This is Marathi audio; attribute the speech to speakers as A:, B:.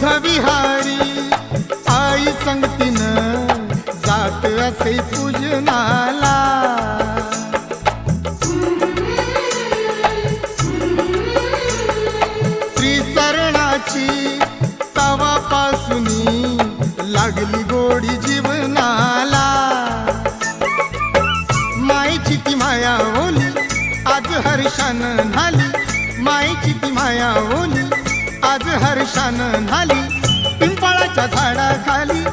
A: विहारी आई संगतीनं जात असे पूजनाला। त्रिसरणाची तवापासूनी लागली गोडी जीवनाला। मायेची ती माया ओली आज हर्षानं न्हाली, मायेची ती माया ओली आज हर्षानं न्हाली। पिंपळाच्या झाडाखाली